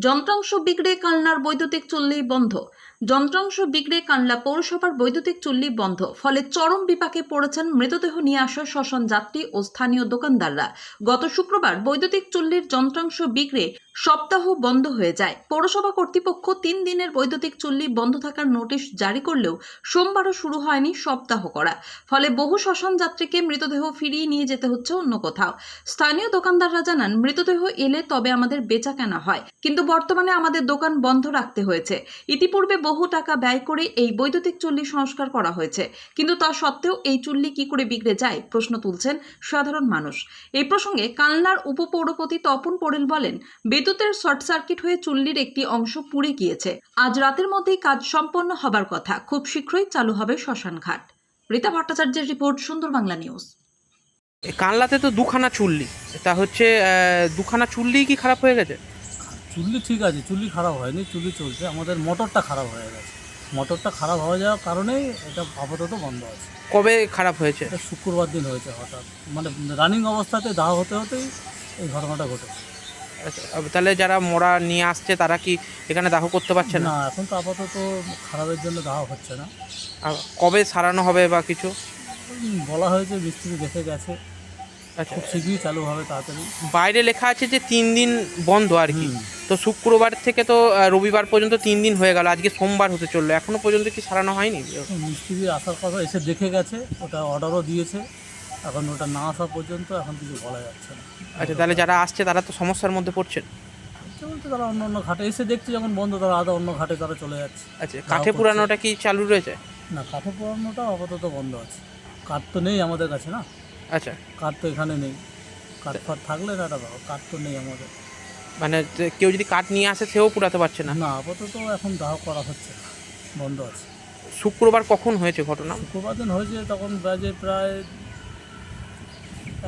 যন্ত্রাংশ বিক্রি কালনার বৈদ্যুতিক চুল্লি বন্ধ। যন্ত্রাংশ বিক্রি কালনা পৌরসভার বৈদ্যুতিক চুল্লি বন্ধ, ফলে চরম বিপাকে পড়েছেন মৃতদেহ নিয়ে আসা শ্মশান যাত্রী ও স্থানীয় দোকানদাররা। গত শুক্রবার বৈদ্যুতিক চুল্লির যন্ত্রাংশ বিক্রি সপ্তাহ বন্ধ হয়ে যায়। পৌরসভা কর্তৃপক্ষ 3 দিনের বৈদ্যুতিক চুল্লি বন্ধ থাকার নোটিশ জারি করলেও সোমবারও শুরু হয়নি সপ্তাহ করা, ফলে বহু শ্মশান যাত্রীকে মৃতদেহ ফিরিয়ে নিয়ে যেতে হচ্ছে অন্য কোথাও। স্থানীয় দোকানদাররা জানান, মৃতদেহ এলে তবে আমাদের বেচা কেনা হয়, কিন্তু বর্তমানে আমাদের দোকান বন্ধ রাখতে হয়েছে। ইতিপূর্বে বহু টাকা ব্যয় করে এই বৈদ্যুতিক চুল্লি সংস্কার করা হয়েছে, কিন্তু তা সত্ত্বেও এই চুল্লি কি করে বিগড়ে যায় প্রশ্ন তুলছেন সাধারণ মানুষ। এই প্রসঙ্গে কালনার উপপৌরপতি তপন পোড়েল বলেন, বিদ্যুতের শর্ট সার্কিট হয়ে চুল্লির একটি অংশ পুড়ে গিয়েছে। আজ রাতের মধ্যেই কাজ সম্পন্ন হবার কথা। খুব শীঘ্রই চালু হবে শ্মশানঘাট। রীতা ভট্টাচার্যের রিপোর্ট, সুন্দর বাংলা নিউজ। কানলাতে তো দুখানা চুল্লি, তা হচ্ছে দুখানা চুল্লি কি খারাপ হয়ে গেছে? চুল্লি ঠিক আছে, চুল্লি খারাপ হয়নি, চুল্লি চলছে। আমাদের মোটরটা খারাপ হয়ে গেছে। মোটরটা খারাপ হয়ে যাওয়ার কারণেই এটা আপাতত বন্ধ আছে। কবে খারাপ হয়েছে? এটা শুক্রবার দিন হয়েছে হঠাৎ, মানে রানিং অবস্থাতে দাহ হতে হতেই এই ঘটনাটা ঘটেছে। আচ্ছা, তাহলে যারা মোড়া নিয়ে আসছে তারা কি এখানে দাহ করতে পারছে না? না, এখন তো আপাতত খারাপের জন্য দাহ হচ্ছে না। আর কবে সারানো হবে বা কিছু? বলা হয়েছে, মিস্ত্রি দেখে গেছে, আচ্ছা, খুব শীঘ্রই চালু হবে, তাড়াতাড়ি। বাইরে লেখা আছে যে 3 দিন বন্ধ আর কি। হুম। তো শুক্রবার থেকে তো রবিবার পর্যন্ত 3 দিন হয়ে গেল, আজকে সোমবার হতে চললো, এখনো পর্যন্ত কি সারানো হয়নি? মিস্ত্রি আসার কথা, এসে দেখে গেছে, ওটা অর্ডারও দিয়েছে। এখন ওটা না আসা পর্যন্ত এখন কিছু বলা যাচ্ছে না। আচ্ছা, তাহলে যারা আসছে তারা তো সমস্যার মধ্যে পড়ছেন। বলতে তারা অন্য অন্য ঘাটে এসে দেখছে, যখন বন্ধ তারা আদা অন্য ঘাটে তারা চলে যাচ্ছে। আচ্ছা, কাঠে পুরানোটা কি চালু রয়েছে? না, কাঠে পোড়ানোটা আপাতত বন্ধ আছে। কাঠ তো নেই আমাদের কাছে, না আচ্ছা, কাঠ তো এখানে নেই। কাঠ ফাট থাকলে না, কাঠ তো নেই আমাদের। মানে কেউ যদি কাঠ নিয়ে আসে সেও পুরাতে পারছে না? না, আপাতত এখন দাহ করা হচ্ছে না, বন্ধ আছে। শুক্রবার কখন হয়েছে ঘটনা? শুক্রবার দিন হয়েছে, তখন বাজে প্রায়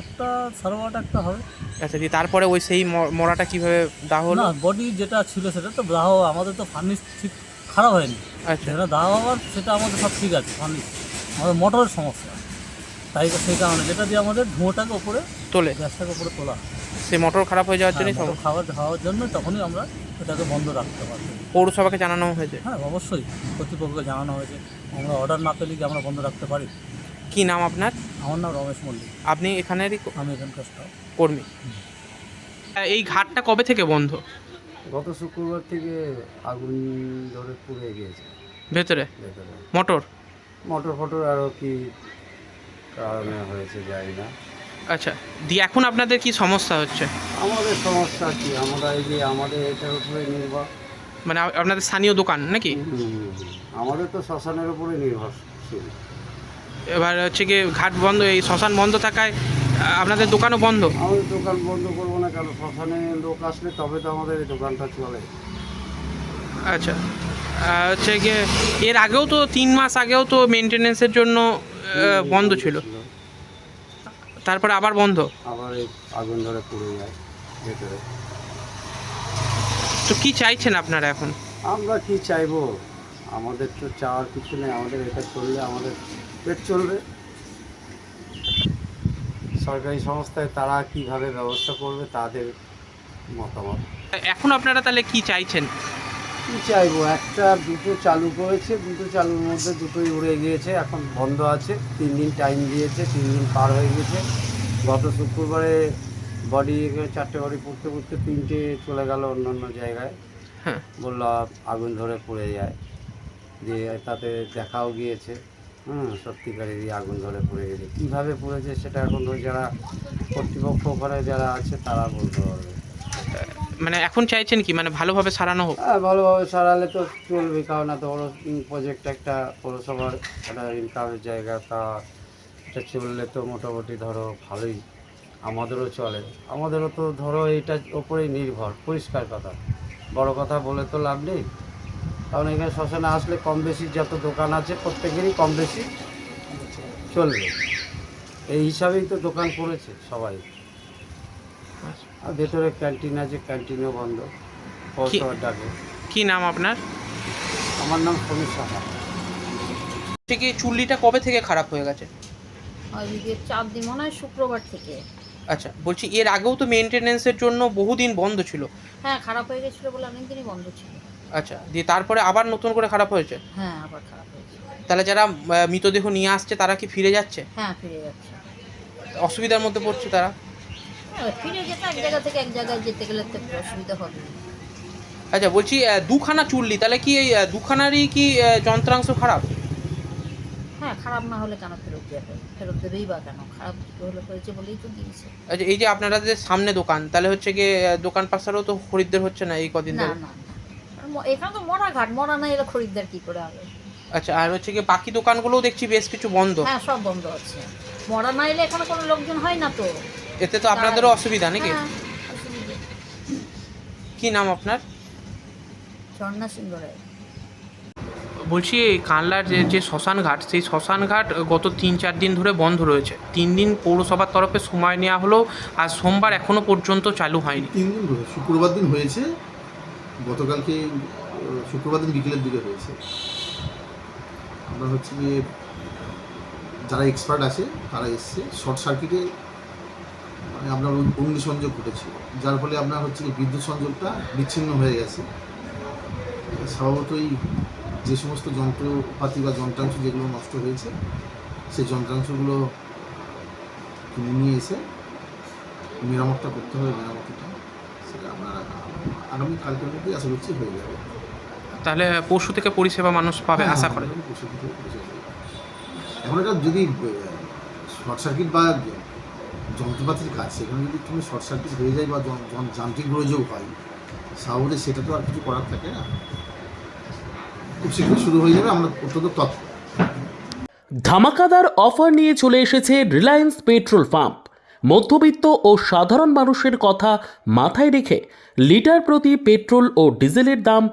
1টা, 8:30 একটা হবে। আচ্ছা, দিয়ে তারপরে ওই সেই মরাটা কিভাবে দাহ হলো? না, বডি যেটা ছিল সেটা তো দাহ, আমাদের তো ফার্নিশ ঠিক খারাপ হয়নি। আচ্ছা, যেটা দাহ হওয়ার সেটা আমাদের সব ঠিক আছে। ফার্নিশ আমাদের মোটরের সমস্যা, তাই সেই কারণে যেটা দিয়ে আমাদের ধোঁয়াটাকে উপরে, তোলে গ্যাসটাকে উপরে তোলা হয়। সেই মোটর খারাপ হয়ে যাওয়ার জন্যই মোটর খাবার খাওয়ার জন্য তখনই আমরা এটাকে বন্ধ রাখতে পারবো। পৌরসভাকে জানানো হয়েছে? হ্যাঁ, অবশ্যই কর্তৃপক্ষকে জানানো হয়েছে। আমরা অর্ডার না পেলে কি আমরা বন্ধ রাখতে পারি? কি নাম আপনার? আমার নাম রমেশ মল্লিক, আপনি এখানেরই আমি এখানকার স্টাফ। কর্মী। এই ঘাটটা কবে থেকে বন্ধ? গত শুক্রবার থেকে আগুন ধরে পুড়ে গিয়েছে ভেতরে ভেতরে। মোটর? মোটর ফটর আরও কি কারণে হয়েছে জানি না। আচ্ছা, দিয়ে এখন আপনাদের কি সমস্যা হচ্ছে? আমাদের সমস্যা কি, আমরা এই যে আমাদের এটার উপরে নির্ভর। মানে আপনাদের স্থানীয় দোকান নাকি? আমাদের তো শ্মশানের উপরে নির্ভরশীল। এবার হচ্ছে কি ঘাট বন্ধ, এই শ্মশান বন্ধ থাকায় আপনাদের দোকানও বন্ধ? আমাদের দোকান বন্ধ করবো না, কারণ শ্মশানে লোক আসলে তবে তো আমাদের এই দোকানটা চলে। আচ্ছা, হচ্ছে গিয়ে এর আগেও তো 3 মাস আগেও তো মেনটেনেন্সের জন্য বন্ধ ছিল, তারপরে আবার বন্ধ। আবার এই আগুন ধরে পুড়ে যায় ভেতরে। তো কি চাইছেন আপনারা এখন? আমরা কি চাইবো, আমাদের তো চাওয়ার কিছু নেই। আমাদের এটা চললে আমাদের পেট চলবে। সরকারি সংস্থায় তারা কিভাবে ব্যবস্থা করবে তাদের মতামত। এখন আপনারা তাহলে কি চাইছেন? কী চাইবো, একটা দুটো চালু করেছে, দুটো চালুর মধ্যে দুটোই উড়ে গিয়েছে, এখন বন্ধ আছে। 3 দিন টাইম দিয়েছে, 3 দিন পার হয়ে গেছে। গত শুক্রবারে বডি 4টে বডি পড়তে পড়তে 3টে চলে গেল অন্য অন্য জায়গায়। হ্যাঁ, বললো আগুন ধরে পড়ে যায়, যে তাতে দেখাও গিয়েছে। সত্যিকারেরই আগুন ধরে পড়ে গেছে। কীভাবে পড়েছে সেটা এখন ওই যারা কর্তৃপক্ষ ওখানে যারা আছে তারা বলতে পারবে। মানে এখন চাইছেন কি, মানে ভালোভাবে সারানো হোক? হ্যাঁ, ভালোভাবে সারালে তো চলবে, কারণ এত বড় প্রজেক্ট একটা পৌরসভার একটা ইনকামের জায়গা, তা এটা চললে তো মোটামুটি ধরো ভালোই আমাদেরও চলে। আমাদেরও তো ধরো এইটার ওপরেই নির্ভর। পরিষ্কার কথা, বড় কথা বলে তো লাভ নেই, কারণ এখানে শ্মশানে আসলে কম বেশি যত দোকান আছে প্রত্যেকেরই কম বেশি চলবে, এই হিসাবেই তো দোকান করেছে সবাই। আর ভেতরে ক্যান্টিন আছে, ক্যান্টিনও বন্ধ পৌরসভার ডাকে। কি নাম আপনার? আমার নাম সমীর সাহা। ঠিক, এই চুল্লিটা কবে থেকে খারাপ হয়ে গেছে? আজকে 4 দিন, মনে হয় শুক্রবার থেকে। আচ্ছা, বলছি এর আগেও তো মেনটেনেন্সের জন্য বহুদিন বন্ধ ছিল। হ্যাঁ, খারাপ হয়ে গেছিলো বলে অনেকদিনই বন্ধ ছিল। আচ্ছা, দিয়ে তারপরে আবার নতুন করে খারাপ হয়েছে। হ্যাঁ, আবার খারাপ হয়েছে। তাহলে যারা মৃতদেহ নিয়ে আসছে তারা কি ফিরে যাচ্ছে? হ্যাঁ, ফিরে যাচ্ছে। অসুবিধার মধ্যে পড়ছে তারা। হ্যাঁ, ফিরে যেতে এক জায়গা থেকে এক জায়গায় যেতে গেলে তো একটু অসুবিধা হবে। আচ্ছা, বলছি দুখানা চুল্লি, তাহলে কি এই দুখানারই কি যন্ত্রাংশ খারাপ? হ্যাঁ, খারাপ না হলে কেন ফেরত যাবে? ফেরত দেবেই বা কেন? খারাপ হলে হয়েছে বলেই তো দিয়েছে। আচ্ছা, এই যে আপনাদের সামনে দোকান, তাহলে হচ্ছে গিয়ে দোকান পাশারও তো খরিদ্দার হচ্ছে না এই কদিন না ধরে। না না, আর এখানে তো মরা ঘাট, মরা না এলে খরিদ্দার কি করে হবে? আচ্ছা, আর হচ্ছে গিয়ে বাকি দোকানগুলোও দেখছি বেশ কিছু বন্ধ। হ্যাঁ, সব বন্ধ আছে। মরা না এলে এখানে কোনো লোকজন হয় না তো। এতে তো আপনাদেরও অসুবিধা নাকি? হ্যাঁ, অসুবিধে। কি নাম আপনার? ঝর্ণা সিংহ রায়। বলছি এই কানলার যে শ্মশান ঘাট, সেই শ্মশান ঘাট গত 3-4 দিন ধরে বন্ধ রয়েছে। 3 দিন পৌরসভার তরফে সময় নেওয়া হলো, আর সোমবার এখনও পর্যন্ত চালু হয়নি। 3 দিন ধরে শুক্রবার দিন হয়েছে, গতকালকে শুক্রবার দিন বিকেলের দিকে হয়েছে। আমরা হচ্ছে গিয়ে যারা এক্সপার্ট আছে তারা এসছে, শর্ট সার্কিটে মানে আপনার অগ্নিসংযোগ ঘটেছিল, যার ফলে আপনার হচ্ছে গিয়ে বিদ্যুৎ সংযোগটা বিচ্ছিন্ন হয়ে গেছে। স্বভাবতই যে সমস্ত যন্ত্রপাতি বা যন্ত্রাংশ যেগুলো নষ্ট হয়েছে সেই যন্ত্রাংশগুলো কিনে নিয়ে এসে মেরামতটা করতে হবে। মেরামতিটা সেটা আমরা আগামী কালকের মধ্যেই আশা করছি হয়ে যাবে। তাহলে পরশু থেকে পরিষেবা মানুষ পাবে আশা করে। এখন এটা যদি শর্ট সার্কিট বা যন্ত্রপাতির কাজ, সেখানে যদি তুমি শর্ট সার্কিট হয়ে যায় বা যান্ত্রিক গোলযোগ হয়, স্বাভাবিক সেটা তো আর কিছু করার থাকে না। খুব শীঘ্রই শুরু হয়ে যাবে, আমরা অত্যন্ত তৎপর। ধামাকাদার অফার নিয়ে চলে এসেছে রিলায়েন্স পেট্রোল পাম্প। মধ্যবিত্ত ও সাধারণ মানুষের কথা মাথায় রেখে লিটার প্রতি পেট্রোল ও ডিজেলের দাম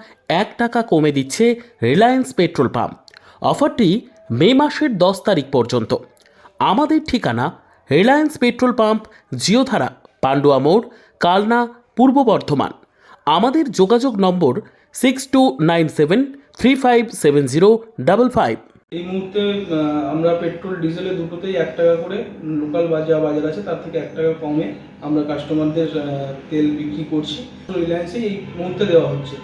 1 টাকা কমে দিচ্ছে রিলায়েন্স পেট্রোল পাম্প। অফারটি মে মাসের 10 তারিখ পর্যন্ত। আমাদের ঠিকানা রিলায়েন্স পেট্রোল পাম্প, জিওধারা, পান্ডুয়া মোড়, কালনা, পূর্ব বর্ধমান। আমাদের যোগাযোগ নম্বর 6297357055। এই মুহূর্তে আমরা পেট্রোল ডিজেলে দুটোতেই 1 টাকা করে, লোকাল বাজার আছে তার থেকে 1 টাকা কমে আমরা কাস্টমারদের তেল বিক্রি করছি। রিলায়েন্সে এই মুহূর্তে দেওয়া হচ্ছে।